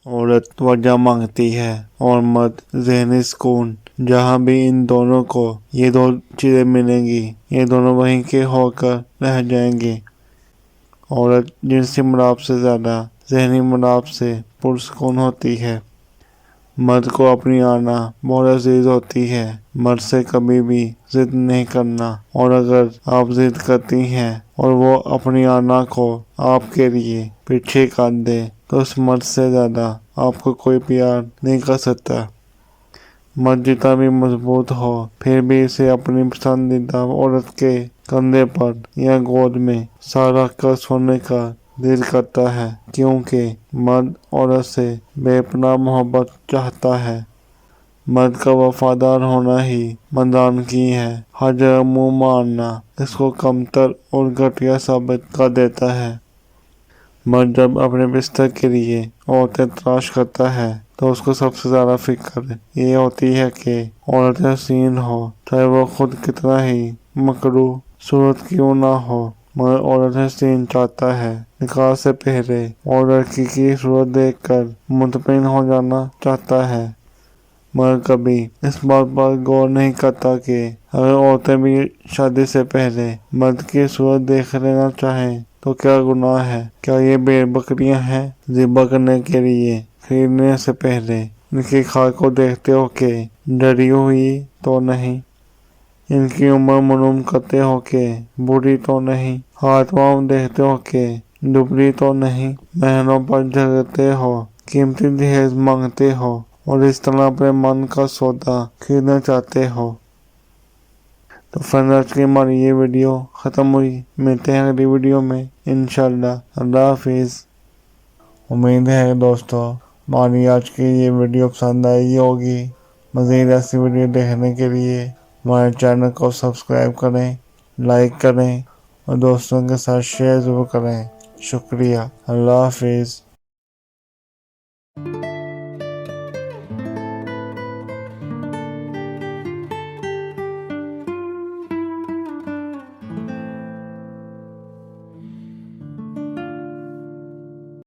عورت توجہ مانگتی ہے اور مرد ذہنی سکون۔ جہاں بھی ان دونوں کو یہ دو چیزیں ملیں گی، یہ دونوں وہیں کے ہو کر رہ جائیں گے۔ عورت جنسی ملاپ سے زیادہ ذہنی ملاپ سے پرسکون ہوتی ہے۔ مرد کو اپنی آنا بہت عزیز ہوتی ہے۔ مرد سے کبھی بھی ضد نہیں کرنا، اور اگر آپ ضد کرتی ہیں اور وہ اپنی آنا کو آپ کے لیے پیچھے کر دے تو اس مرد سے زیادہ آپ کو کوئی پیار نہیں کر سکتا۔ مرد جتنا بھی مضبوط ہو پھر بھی اسے اپنی پسندیدہ عورت کے کندھے پر یا گود میں سر رکھ کر سونے کا دل کرتا ہے، کیونکہ مرد عورت سے بے پناہ محبت چاہتا ہے۔ مرد کا وفادار ہونا ہی مردانگی ہے۔ ہر جگہ منہ مارنا اس کو کمتر اور گھٹیا ثابت کر دیتا ہے۔ مرد جب اپنے بستر کے لیے عورتیں تلاش کرتا ہے تو اس کو سب سے زیادہ فکر یہ ہوتی ہے کہ عورت حسین ہو، چاہے وہ خود کتنا ہی مکروہ صورت کیوں نہ ہو، مگر عورت حسین چاہتا ہے۔ نکاح سے پہلے اور لڑکی کی صورت دیکھ کر مطمئن ہو جانا چاہتا ہے، مگر کبھی اس بات پر غور نہیں کرتا کہ اگر عورتیں بھی شادی سے پہلے مرد کی صورت دیکھ لینا چاہیں تو کیا گناہ ہے؟ کیا یہ بھیڑ بکریاں ہیں ذبح کرنے کے لیے خریدنے سے پہلے ان کی کھال کو دیکھتے ہو کہ ڈری ہوئی تو نہیں، ان کی عمر معلوم کرتے ہو کہ بوڑھی تو نہیں، ہاتھ پاؤں دیکھتے ہو کہ دبلی تو نہیں، مہنوں پر جھگڑتے ہو، قیمتی جہیز مانگتے ہو اور اس طرح اپنے من کا سودا خریدنا چاہتے ہو۔ تو فرینڈ آج کی ہماری یہ ویڈیو ختم ہوئی۔ ملتے ہیں اگلی ویڈیو میں انشاءاللہ۔ اللہ حافظ۔ امید ہے دوستو ہماری آج کی یہ ویڈیو پسند آئی ہوگی۔ مزید ایسی ویڈیو دیکھنے کے لیے ہمارے چینل کو سبسکرائب کریں، لائک کریں اور دوستوں کے ساتھ شیئر ضرور کریں۔ شکریہ۔ اللہ حافظ۔